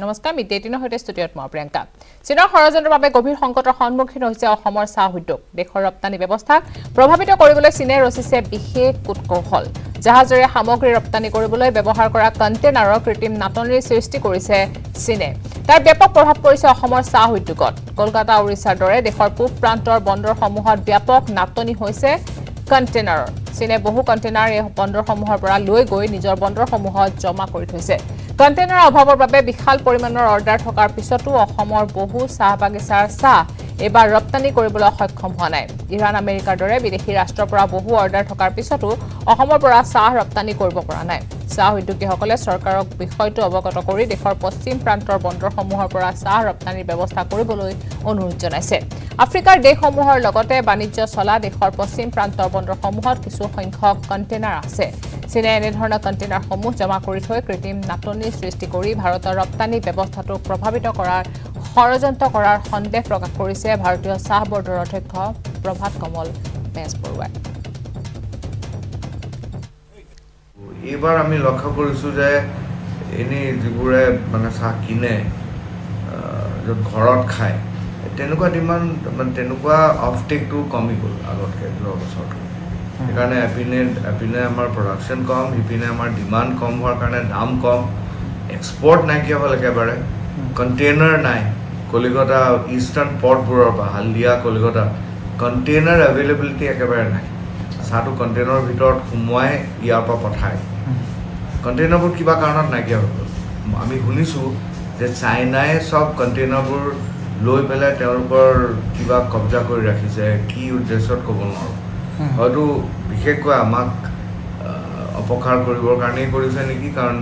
নমস্কাৰ মিডিয়াটিনৰ হৈতে ষ্টুডিঅ'ত মই প্ৰিয়ংকা চীনৰ ষড়যন্ত্ৰৰ বাবে গভীৰ সংকটৰ সন্মুখীন হৈছে অসমৰ চাহ উদ্যোগ দেশৰ ৰপ্তানি ব্যৱস্থাক প্ৰভাৱিত কৰিবলৈ চীনে ৰচিছে বিশেষ কূটকৌশল জাহাজেৰে সামগ্ৰী ৰপ্তানি কৰিবলৈ ব্যৱহাৰ কৰা কণ্টেইনাৰৰ কৃত্ৰিম নাটনিৰ সৃষ্টি কৰিছে চীনে তাৰ ব্যাপক প্ৰভাৱ পৰিছে অসমৰ চাহ উদ্যোগত কলকাতা উৰিষ্যাৰ দৰে দেশৰ পূব প্ৰান্তৰ বন্দৰসমূহত ব্যাপক নাটনি হৈছে কণ্টেইনাৰৰ চীনে বহু কণ্টেইনাৰ এই বন্দৰসমূহৰ পৰা লৈ গৈ নিজৰ বন্দৰসমূহত জমা কৰি থৈছে কণ্টেইনাৰৰ অভাৱৰ বাবে বিশাল পৰিমাণৰ অৰ্ডাৰ থকাৰ পিছতো অসমৰ বহু চাহ বাগিচাৰ চাহ এবাৰ ৰপ্তানি কৰিবলৈ সক্ষম হোৱা নাই ইৰাণ আমেৰিকাৰ দৰে বিদেশী ৰাষ্ট্ৰৰ পৰা বহু অৰ্ডাৰ থকাৰ পিছতো অসমৰ পৰা চাহ ৰপ্তানি কৰিব পৰা নাই চাহ উদ্যোগীসকলে চৰকাৰক বিষয়টো অৱগত কৰি দেশৰ পশ্চিম প্ৰান্তৰ বন্দৰসমূহৰ পৰা চাহ ৰপ্তানিৰ ব্যৱস্থা কৰিবলৈ অনুৰোধ জনাইছে আফ্ৰিকাৰ দেশসমূহৰ লগতে বাণিজ্য চলা দেশৰ পশ্চিম প্ৰান্তৰ বন্দৰসমূহত কিছু সংখ্যক কণ্টেইনাৰ আছে চীনে এনেধৰণৰ কণ্টেইনাৰসমূহ জমা কৰি থৈ কৃত্ৰিম নাটনিৰ সৃষ্টি কৰি ভাৰতৰ ৰপ্তানি ব্যৱস্থাটোক প্ৰভাৱিত কৰাৰ ষড়যন্ত্ৰ কৰাৰ সন্দেহ প্ৰকাশ কৰিছে ভাৰতীয় চাহ বৰ্ডৰ অধ্যক্ষ প্ৰভাত কমল বেজবৰুৱাই এইবাৰ আমি লক্ষ্য কৰিছোঁ যে এনেই যিবোৰে মানে চাহ কিনে য'ত ঘৰত খায় তেনেকুৱা ডিমাণ্ড মানে তেনেকুৱা অফটেকটো কমি গ'ল আগতকৈ যোৱা বছৰটো সেইকাৰণে এপিনে আমাৰ প্ৰডাকশ্যন কম সিপিনে আমাৰ ডিমাণ্ড কম হোৱাৰ কাৰণে দাম কম এক্সপৰ্ট নাইকিয়া হ'ল একেবাৰে কণ্টেইনাৰ নাই কলিকতা ইষ্টাৰ্ণ পৰ্টবোৰৰ পৰা হালদিয়া কলিকতা কণ্টেইনাৰ এভেইলেবিলিটি একেবাৰে নাই চাহটো কণ্টেইনাৰৰ ভিতৰত সোমোৱাই ইয়াৰ পৰা পঠায় কণ্টেইনাৰবোৰ কিবা কাৰণত নাইকিয়া হৈ গ'ল আমি শুনিছোঁ যে চাইনাই চব কণ্টেইনাৰবোৰ লৈ পেলাই তেওঁলোকৰ কিবা কব্জা কৰি ৰাখিছে কি উদ্দেশ্যত ক'ব নোৱাৰোঁ হয়তো বিশেষকৈ আমাক অপকাৰ কৰিবৰ কাৰণেই কৰিছে নেকি কাৰণ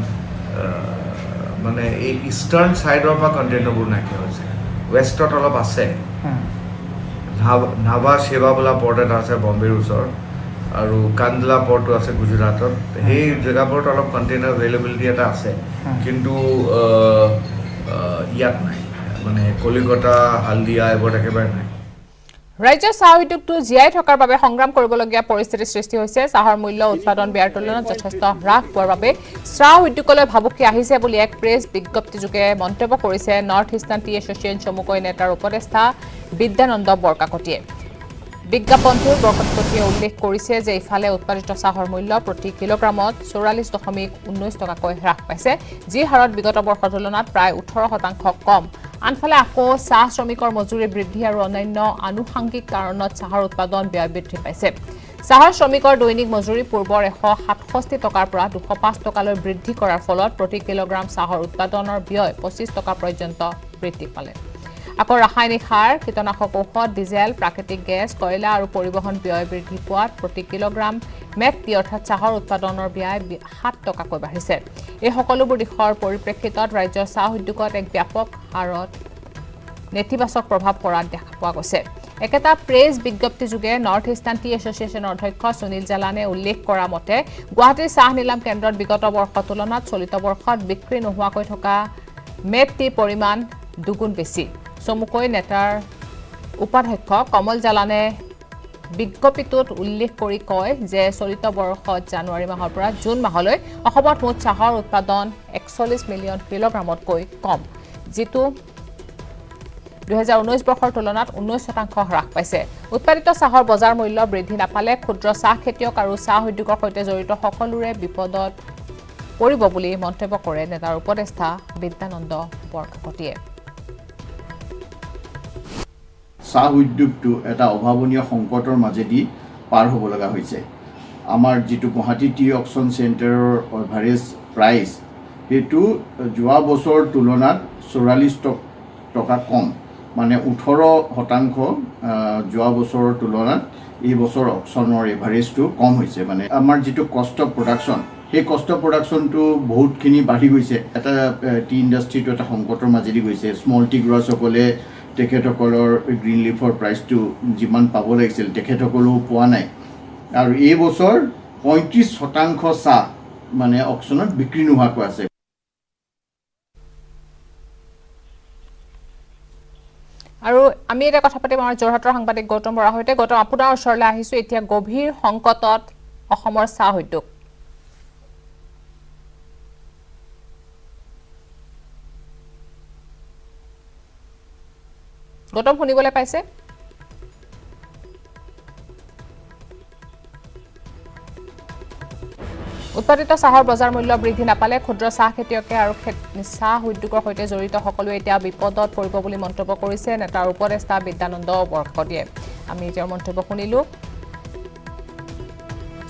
মানে এই ইষ্টাৰ্ণ ছাইডৰ পৰা কণ্টেইনাৰবোৰ নাইকিয়া হৈছে ৱেষ্টত অলপ আছে নাভা সেৱা বোলা পৰ্ট এটা আছে বম্বেৰ ওচৰত আৰু কান্দলা পৰ্টো আছে গুজৰাটত সেই জেগাবোৰত অলপ কণ্টেইনাৰ এভেইলেবিলিটি এটা আছে কিন্তু ইয়াত নাই মানে কলিকতা হালদিয়া এইবোৰত একেবাৰে নাই ৰাজ্যৰ চাহ উদ্যোগটো জীয়াই থকাৰ বাবে সংগ্ৰাম কৰিবলগীয়া পৰিস্থিতিৰ সৃষ্টি হৈছে চাহৰ মূল্য উৎপাদন ব্যয়ৰ তুলনাত যথেষ্ট হ্ৰাস পোৱাৰ বাবে চাহ উদ্যোগলৈ ভাবুকি আহিছে বুলি এক প্ৰেছ বিজ্ঞপ্তিযোগে মন্তব্য কৰিছে নৰ্থ ইষ্টাৰ্ণ টি এছ'চিয়েশ্যন চমুকৈ নেতাৰ উপদেষ্টা বিদ্যানন্দ বৰকাকতিয়ে বিজ্ঞাপনটোৰ বৰকাকতিয়ে উল্লেখ কৰিছে যে ইফালে উৎপাদিত চাহৰ মূল্য প্ৰতি কিলোগ্ৰামত 44.19 টকাকৈ হ্ৰাস পাইছে যি হাৰত বিগত বৰ্ষৰ তুলনাত প্ৰায় 18% কম আনফালে আকৌ চাহ শ্ৰমিকৰ মজুৰি বৃদ্ধি আৰু অন্যান্য আনুষংগিক কাৰণত চাহৰ উৎপাদন ব্যয় বৃদ্ধি পাইছে চাহৰ শ্ৰমিকৰ দৈনিক মজুৰি পূৰ্বৰ 167 টকাৰ পৰা 205 টকালৈ বৃদ্ধি কৰাৰ ফলত প্ৰতি কিলোগ্ৰাম চাহৰ উৎপাদনৰ ব্যয় 25 টকা পৰ্যন্ত বৃদ্ধি পালে আকৌ ৰাসায়নিক সাৰ কীটনাশক ঔষধ ডিজেল প্ৰাকৃতিক গেছ কয়লা আৰু পৰিবহণ ব্যয় বৃদ্ধি পোৱাত প্ৰতি কিলোগ্ৰাম মেট্টি অৰ্থাৎ চাহৰ উৎপাদনৰ ব্যয় 7 টকাকৈ বাঢ়িছে এই সকলোবোৰ দিশৰ পৰিপ্ৰেক্ষিতত ৰাজ্যৰ চাহ উদ্যোগত এক ব্যাপক হাৰত নেতিবাচক প্ৰভাৱ পৰাত দেখা পোৱা গৈছে একেটা প্ৰেছ বিজ্ঞপ্তিযোগে নৰ্থ ইষ্টাৰ্ণ টি এছ'চিয়েশ্যনৰ অধ্যক্ষ সুনীল জালানে উল্লেখ কৰা মতে গুৱাহাটীৰ চাহ নিলাম কেন্দ্ৰত বিগত বৰ্ষৰ তুলনাত চলিত বৰ্ষত বিক্ৰী নোহোৱাকৈ থকা মেট্টিৰ পৰিমাণ দুগুণ বেছি চমুকৈ নেতাৰ উপাধ্যক্ষ কমল জালানে বিজ্ঞপ্তিটোত উল্লেখ কৰি কয় যে চলিত বৰ্ষত জানুৱাৰী মাহৰ পৰা জুন মাহলৈ অসমত মুঠ চাহৰ উৎপাদন 41 মিলিয়ন কিলোগ্ৰামতকৈ কম যিটো 2019 বৰ্ষৰ তুলনাত 19% হ্ৰাস পাইছে উৎপাদিত চাহৰ বজাৰ মূল্য বৃদ্ধি নাপালে ক্ষুদ্ৰ চাহ খেতিয়ক আৰু চাহ উদ্যোগৰ সৈতে জড়িত সকলোৰে বিপদত পৰিব বুলি মন্তব্য কৰে নেতাৰ উপদেষ্টা বিদ্যানন্দ বৰকাকতিয়ে চাহ উদ্যোগটো এটা অভাৱনীয় সংকটৰ মাজেদি পাৰ হ'ব লগা হৈছে আমাৰ যিটো গুৱাহাটী টি অকশ্যন চেণ্টাৰৰ এভাৰেজ প্ৰাইচ সেইটো যোৱা বছৰৰ তুলনাত 44 টকা কম মানে 18% যোৱা বছৰৰ তুলনাত এই বছৰ অকশ্যনৰ এভাৰেজটো কম হৈছে মানে আমাৰ যিটো কষ্ট অফ প্ৰডাকশ্যন সেই কষ্ট অফ প্ৰডাকশ্যনটো বহুতখিনি বাঢ়ি গৈছে এটা টি ইণ্ডাষ্ট্ৰিটো এটা সংকটৰ মাজেদি গৈছে স্মল টি গ্ৰ'ৱাৰসকলে তেখেতসকলৰ গ্ৰীণ লিফৰ প্ৰাইচটো যিমান পাব লাগিছিল তেখেতসকলেও পোৱা নাই আৰু এই বছৰ 35% চাহ মানে অকশ্যনত বিক্ৰী নোহোৱাকৈ আছে আৰু আমি এটা কথা পাতিম আমাৰ যোৰহাটৰ সাংবাদিক গৌতম বৰাৰ সৈতে গৌতম আপোনাৰ ওচৰলৈ আহিছো এতিয়া গভীৰ সংকটত অসমৰ চাহ উদ্যোগ গৌতম শুনিবলৈ পাইছে উৎপাদিত চাহৰ বজাৰ মূল্য বৃদ্ধি নাপালে ক্ষুদ্ৰ চাহ খেতিয়কে আৰু চাহ উদ্যোগৰ সৈতে জড়িত সকলোৱে এতিয়া বিপদত পৰিব বুলি মন্তব্য কৰিছে নেতাৰ উপদেষ্টা বিদ্যানন্দ বৰকাকতিয়ে আমি তেওঁৰ মন্তব্য শুনিলো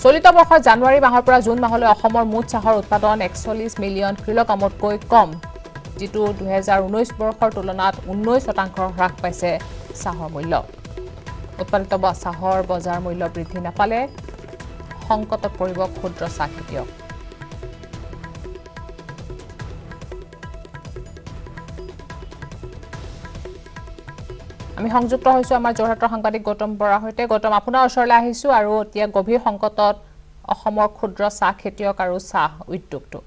চলিত বৰ্ষৰ জানুৱাৰী মাহৰ পৰা জুন মাহলৈ অসমৰ মুঠ চাহৰ উৎপাদন 41 মিলিয়ন কিলোগ্ৰামতকৈ কম যিটো 2019 বৰ্ষৰ তুলনাত 19% হ্ৰাস পাইছে চাহৰ মূল্য উৎপাদিত চাহৰ বজাৰ মূল্য বৃদ্ধি নাপালে সংকটত পৰিব ক্ষুদ্ৰ চাহ খেতিয়ক আমি সংযুক্ত হৈছো আমাৰ যোৰহাটৰ সাংবাদিক গৌতম বৰাৰ সৈতে গৌতম আপোনাৰ ওচৰলৈ আহিছো আৰু এতিয়া গভীৰ সংকটত অসমৰ ক্ষুদ্ৰ চাহ খেতিয়ক আৰু চাহ উদ্যোগটো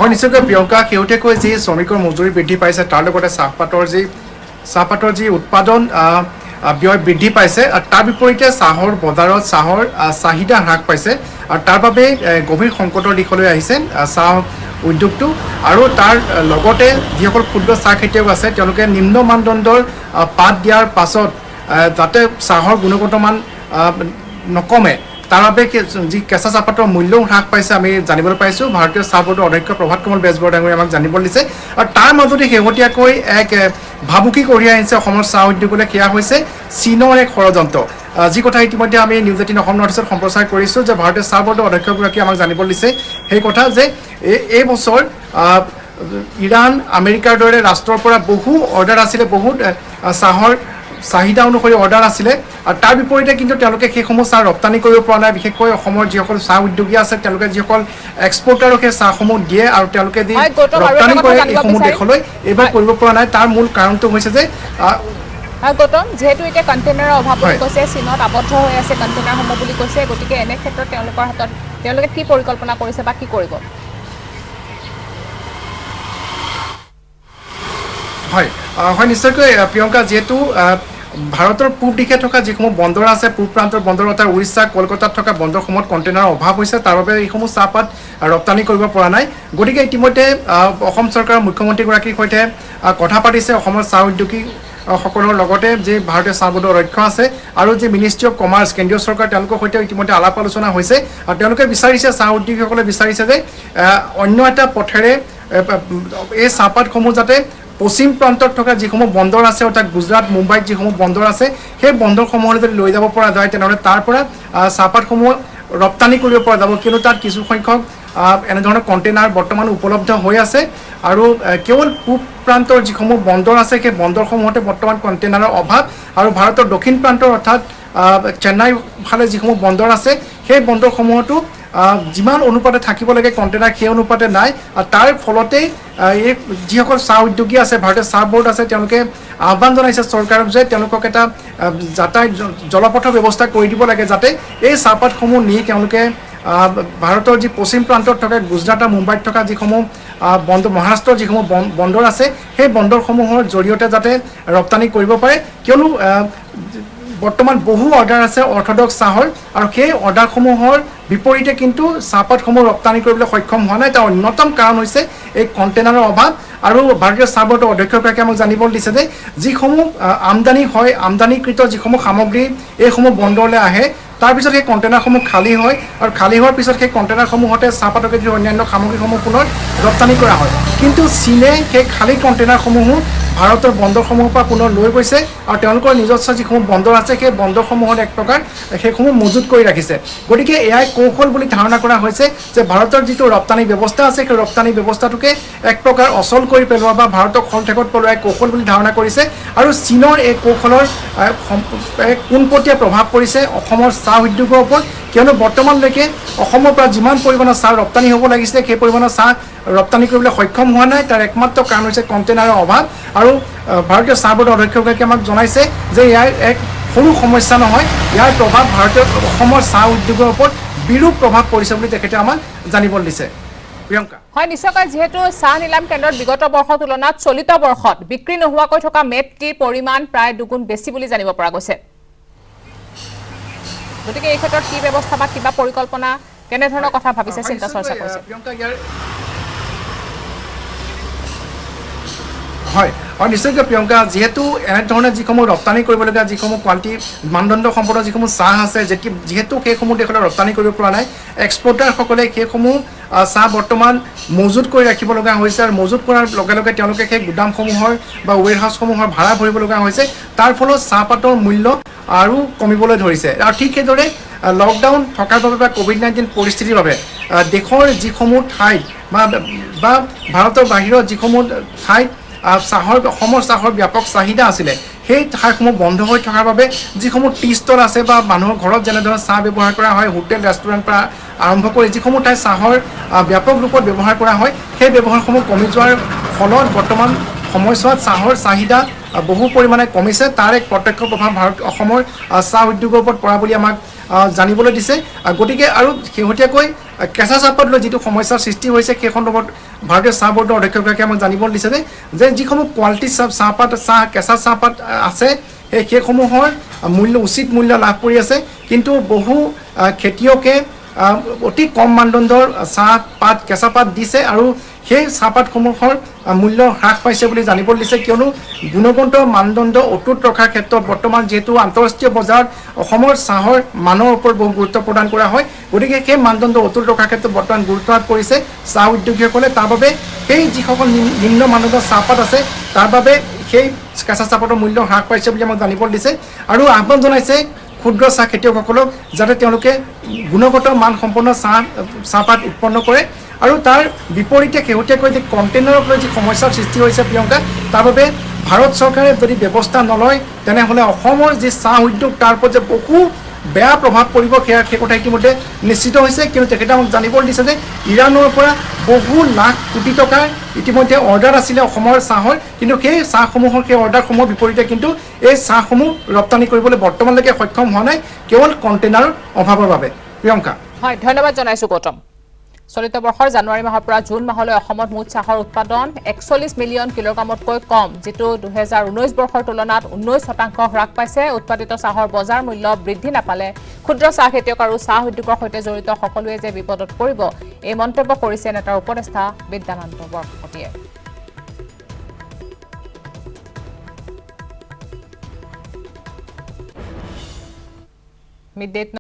হয় নিশ্চয়কৈ প্ৰিয়ংকা শেহতীয়াকৈ যি শ্ৰমিকৰ মজুৰি বৃদ্ধি পাইছে তাৰ লগতে চাহপাতৰ যি উৎপাদন ব্যয় বৃদ্ধি পাইছে আৰু তাৰ বিপৰীতে চাহৰ বজাৰত চাহৰ চাহিদা হ্ৰাস পাইছে আৰু তাৰ বাবে গভীৰ সংকটৰ দিশলৈ আহিছে চাহ উদ্যোগটো আৰু তাৰ লগতে যিসকল ক্ষুদ্ৰ চাহ খেতিয়ক আছে তেওঁলোকে নিম্ন মানদণ্ডৰ পাত দিয়াৰ পাছত যাতে চাহৰ গুণগত মান নকমে তাৰ বাবে যি কেঁচা চাহপাতৰ মূল্যও হ্ৰাস পাইছে আমি জানিবলৈ পাইছোঁ ভাৰতীয় চাহ বোৰ্ডৰ অধ্যক্ষ প্ৰভাত কমল বেজবৰুৱা ডাঙৰীয়াই আমাক জানিবলৈ দিছে আৰু তাৰ মাজতে শেহতীয়াকৈ এক ভাবুকি কঢ়িয়াই আনিছে অসমৰ চাহ উদ্যোগলৈ সেয়া হৈছে চীনৰ এক ষড়যন্ত্ৰ যি কথা ইতিমধ্যে আমি নিউজ 18 অসম নৰ্থ ইষ্টত সম্প্ৰচাৰ কৰিছোঁ যে ভাৰতীয় চাহ বোৰ্ডৰ অধ্যক্ষগৰাকীয়ে আমাক জানিবলৈ দিছে সেই কথা যে এই বছৰ ইৰাণ আমেৰিকাৰ দৰে ৰাষ্ট্ৰৰ পৰা বহু অৰ্ডাৰ আছিলে বহুত চাহৰ চাহিদা অনুসৰি অৰ্ডাৰ আছিলে আৰু তাৰ বিপৰীতে কিন্তু তেওঁলোকে সেইসমূহ চাহ ৰপ্তানি কৰিব পৰা নাই বিশেষকৈ অসমৰ যিসকল চাহ উদ্যোগী আছে তেওঁলোকে যিসকল এক্সপৰ্টাৰক সেই চাহসমূহ দিয়ে আৰু তেওঁলোকে দি ৰপ্তানি কৰে এইসমূহ দেশলৈ এইবাৰ কৰিব পৰা নাই তাৰ মূল কাৰণটো হৈছে যে গৌতম যেহেতু এতিয়া কণ্টেইনাৰৰ অভাৱ বুলি কৈছে চীনত আবদ্ধ হৈ আছে কণ্টেইনাৰসমূহ বুলি কৈছে গতিকে এনে ক্ষেত্ৰত তেওঁলোকৰ হাতত তেওঁলোকে কি পৰিকল্পনা কৰিছে বা কি কৰিব হয় নিশ্চয়কৈ প্ৰিয়ংকা যিহেতু ভাৰতৰ পূব দিশে থকা যিসমূহ বন্দৰ আছে পূব প্ৰান্তৰ বন্দৰ অৰ্থাৎ উৰিষ্যা কলকাতাত থকা বন্দৰসমূহত কণ্টেইনাৰৰ অভাৱ হৈছে তাৰ বাবে এইসমূহ চাহপাত ৰপ্তানি কৰিব পৰা নাই গতিকে ইতিমধ্যে অসম চৰকাৰৰ মুখ্যমন্ত্ৰীগৰাকীৰ সৈতে কথা পাতিছে অসমৰ চাহ উদ্যোগী সকলৰ লগতে যে ভাৰতীয় চাহ বোৰ্ডৰ অধ্যক্ষ আছে আৰু যে মিনিষ্ট্ৰী অফ কমাৰ্চ কেন্দ্ৰীয় চৰকাৰ তেওঁলোকৰ সৈতে ইতিমধ্যে আলাপ আলোচনা হৈছে আৰু তেওঁলোকে বিচাৰিছে চাহ উদ্যোগীসকলে বিচাৰিছে যে অন্য এটা পথেৰে এই চাহপাতসমূহ যাতে পশ্চিম প্ৰান্তত থকা যিসমূহ বন্দৰ আছে অৰ্থাৎ গুজৰাট মুম্বাইত যিসমূহ বন্দৰ আছে সেই বন্দৰসমূহলৈ যদি লৈ যাব পৰা যায় তেনেহ'লে তাৰ পৰা চাহপাতসমূহ ৰপ্তানি কৰিব পৰা যাব কিয়নো তাত কিছু সংখ্যক এনেধৰণৰ কণ্টেইনাৰ বৰ্তমান উপলব্ধ হৈ আছে আৰু কেৱল পূব প্ৰান্তৰ যিসমূহ বন্দৰ আছে সেই বন্দৰসমূহতে বৰ্তমান কণ্টেইনাৰৰ অভাৱ আৰু ভাৰতৰ দক্ষিণ প্ৰান্তৰ অৰ্থাৎ চেন্নাই ফালে যিসমূহ বন্দৰ আছে সেই বন্দৰসমূহতো যিমান অনুপাতে থাকিব লাগে কণ্টেইনাৰ সেই অনুপাতে নাই আৰু তাৰ ফলতেই এই যিসকল চাহ উদ্যোগী আছে ভাৰতীয় চাহ বোৰ্ড আছে তেওঁলোকে আহ্বান জনাইছে চৰকাৰক যে তেওঁলোকক এটা যাতায়াত জলপথৰ ব্যৱস্থা কৰি দিব লাগে যাতে এই চাহপাতসমূহ নি তেওঁলোকে ভাৰতৰ যি পশ্চিম প্ৰান্তত থকা গুজৰাট আৰু মুম্বাইত থকা যিসমূহ বন্দৰ মহাৰাষ্ট্ৰৰ যিসমূহ বন্দৰ আছে সেই বন্দৰসমূহৰ জৰিয়তে যাতে ৰপ্তানি কৰিব পাৰে কিয়নো বৰ্তমান বহু অৰ্ডাৰ আছে অৰ্থডক্স চাহৰ আৰু সেই অৰ্ডাৰসমূহৰ বিপৰীতে কিন্তু চাহপাতসমূহ ৰপ্তানি কৰিবলৈ সক্ষম হোৱা নাই তাৰ অন্যতম কাৰণ হৈছে এই কণ্টেইনাৰৰ অভাৱ আৰু ভাৰতীয় চাহ বোৰ্ডৰ অধ্যক্ষগৰাকীয়ে আমাক জানিবলৈ দিছে যে যিসমূহ আমদানি হয় আমদানিকৃত যিসমূহ সামগ্ৰী এইসমূহ বন্দৰলৈ আহে তাৰপিছত সেই কণ্টেইনাৰসমূহ খালী হয় আৰু খালী হোৱাৰ পিছত সেই কণ্টেইনাৰসমূহতে চাহপাতকে ধৰি অন্যান্য সামগ্ৰীসমূহ পুনৰ ৰপ্তানি কৰা হয় কিন্তু চীনে সেই খালী কণ্টেইনাৰসমূহো ভাৰতৰ বন্দৰসমূহৰ পৰা পুনৰ লৈ গৈছে আৰু তেওঁলোকৰ নিজস্ব যিসমূহ বন্দৰ আছে সেই বন্দৰসমূহত এক প্ৰকাৰ সেইসমূহ মজুত কৰি ৰাখিছে গতিকে এয়াই কৌশল বুলি ধাৰণা কৰা হৈছে যে ভাৰতৰ যিটো ৰপ্তানি ব্যৱস্থা আছে সেই ৰপ্তানি ব্যৱস্থাটোকে এক প্ৰকাৰ অচল কৰি পেলোৱা বা ভাৰতক খলঠেকত পেলোৱা এক কৌশল বুলি ধাৰণা কৰিছে আৰু চীনৰ এই কৌশলৰ পোনপটীয়া প্ৰভাৱ পৰিছে অসমৰ চাহ উদ্যোগৰ ওপৰত কিয়নো বৰ্তমানলৈকে অসমৰ পৰা যিমান পৰিমাণৰ চাহ ৰপ্তানি হ'ব লাগিছিলে সেই পৰিমাণৰ চাহ ৰপ্তানি কৰিবলৈ সক্ষম হোৱা নাই তাৰ একমাত্ৰ কাৰণ হৈছে কণ্টেইনাৰৰ অভাৱ আৰু ভাৰতীয় চাহ বোৰ্ডৰ অধ্যক্ষগৰাকীয়ে আমাক জনাইছে যে ইয়াৰ এক সৰু সমস্যা নহয় ইয়াৰ প্ৰভাৱ ভাৰতীয় অসমৰ চাহ উদ্যোগৰ ওপৰত বিৰূপ প্ৰভাৱ পৰিছে বুলি তেখেতে আমাক জানিবলৈ দিছে প্ৰিয়ংকা হয় নিশ্চয়কৈ যেহেতু চাহ নিলাম কেন্দ্ৰত বিগত বৰ্ষৰ তুলনাত চলিত বৰ্ষত বিক্ৰী নোহোৱাকৈ থকা মেট্ৰিৰ পৰিমাণ প্ৰায় দুগুণ বেছি বুলি জানিব পৰা গৈছে গতিকে এই ক্ষেত্ৰত কি ব্যৱস্থা বা কিবা পৰিকল্পনা কেনেধৰণৰ কথা ভাবিছে চিন্তা চৰ্চা কৰিছে প্ৰিয়ংকা ইয়াৰ হয় নিশ্চয়কৈ প্ৰিয়ংকা যিহেতু এনেধৰণে যিসমূহ ৰপ্তানি কৰিবলগীয়া যিসমূহ কোৱালিটি মানদণ্ড সম্পন্ন যিসমূহ চাহ আছে যিহেতু সেইসমূহ দেশলৈ ৰপ্তানি কৰিব পৰা নাই এক্সপৰ্টাৰসকলে সেইসমূহ চাহ বৰ্তমান মজুত কৰি ৰাখিব লগা হৈছে আৰু মজুত কৰাৰ লগে লগে তেওঁলোকে সেই গুদামসমূহৰ বা ৱেৰহাউচসমূহৰ ভাড়া ভৰিব লগা হৈছে তাৰ ফলত চাহপাতৰ মূল্য আৰু কমিবলৈ ধৰিছে আৰু ঠিক সেইদৰে লকডাউন থকাৰ বাবে বা কোভিড-19 পৰিস্থিতিৰ বাবে দেশৰ যিসমূহ ঠাইত বা ভাৰতৰ বাহিৰৰ যিসমূহ ঠাইত অসমৰ চাহৰ ব্যাপক চাহিদা আছিলে সেই ঠাইসমূহ বন্ধ হৈ থকাৰ বাবে যিসমূহ টি ষ্টল আছে বা মানুহৰ ঘৰত যেনেধৰণে চাহ ব্যৱহাৰ কৰা হয় হোটেল ৰেষ্টুৰেণ্ট পৰা আৰম্ভ কৰি যিসমূহ ঠাইত চাহৰ ব্যাপক ৰূপত ব্যৱহাৰ কৰা হয় সেই ব্যৱহাৰসমূহ কমি যোৱাৰ ফলত বৰ্তমান সময়ছোৱাত চাহৰ চাহিদা বহু পৰিমাণে কমিছে তাৰ এক প্ৰত্যক্ষ প্ৰভাৱ অসমৰ চাহ উদ্যোগৰ ওপৰত পৰা বুলি আমাক জানিবলৈ দিছে গতিকে আৰু শেহতীয়াকৈ কেঁচা চাহপাত লৈ যিটো সমস্যাৰ সৃষ্টি হৈছে সেই সন্দৰ্ভত ভাৰতীয় চাহ বৰ্ডৰ অধ্যক্ষগৰাকীয়ে আমাক জানিবলৈ দিছে যে যিসমূহ কোৱালিটি কেঁচা চাহপাত আছে সেইসমূহৰ উচিত মূল্য লাভ কৰি আছে কিন্তু বহু খেতিয়কে অতি কম মানদণ্ডৰ চাহপাত কেঁচা পাত দিছে আৰু সেই চাহপাতসমূহৰ মূল্য হ্ৰাস পাইছে বুলি জানিবলৈ দিছে কিয়নো গুণগত মানদণ্ড অটুট ৰখাৰ ক্ষেত্ৰত বৰ্তমান যিহেতু আন্তঃৰাষ্ট্ৰীয় বজাৰত অসমৰ চাহৰ মানৰ ওপৰত বহু গুৰুত্ব প্ৰদান কৰা হয় গতিকে সেই মানদণ্ড অটুট ৰখাৰ ক্ষেত্ৰত বৰ্তমান গুৰুত্ব আৰোপ কৰিছে চাহ উদ্যোগীসকলে তাৰ বাবে সেই যিসকল নিম্ন মানদণ্ডৰ চাহপাত আছে তাৰ বাবে সেই কেঁচা চাহপাতৰ মূল্য হ্ৰাস পাইছে বুলি আমাক জানিবলৈ দিছে আৰু আহ্বান জনাইছে ক্ষুদ্ৰ চাহ খেতিয়কসকলক যাতে তেওঁলোকে গুণগত মানসম্পন্ন চাহপাত উৎপন্ন কৰে আৰু তাৰ বিপৰীতে শেহতীয়াকৈ যে কণ্টেইনাৰক লৈ যি সমস্যাৰ সৃষ্টি হৈছে প্ৰিয়ংকা তাৰ বাবে ভাৰত চৰকাৰে যদি ব্যৱস্থা নলয় তেনেহ'লে অসমৰ যি চাহ উদ্যোগ তাৰ ওপৰত যে বহু বেয়া প্ৰভাৱ পৰিব সেই কথা ইতিমধ্যে নিশ্চিত হৈছে কিন্তু তেখেতে আমাক জানিবলৈ দিছে যে ইৰাণৰ পৰা বহু লাখ কোটি টকাৰ ইতিমধ্যে অৰ্ডাৰ আছিলে অসমৰ চাহৰ কিন্তু সেই চাহসমূহৰ সেই অৰ্ডাৰসমূহৰ বিপৰীতে কিন্তু এই চাহসমূহ ৰপ্তানি কৰিবলৈ বৰ্তমানলৈকে সক্ষম হোৱা নাই কেৱল কণ্টেইনাৰৰ অভাৱৰ বাবে প্ৰিয়ংকা হয় ধন্যবাদ জনাইছো গৌতম চলিত বৰ্ষৰ জানুৱাৰী মাহৰ পৰা জুন মাহলৈ অসমত মুঠ চাহৰ উৎপাদন 41 মিলিয়ন কিলোগ্ৰামতকৈ কম যেটো 2019 বৰ্ষৰ তুলনাত 19% হ্ৰাস পাইছে উৎপাদিত চাহৰ বজাৰ মূল্য বৃদ্ধি নাপালে ক্ষুদ্ৰ চাহ খেতিয়ক আৰু চাহ উদ্যোগৰ সৈতে জড়িত সকলোৱে যে বিপদত পৰিব এই মন্তব্য কৰিছে নেতাৰ উপদেষ্টা বিদ্যানন্দ বৰকটীয়ে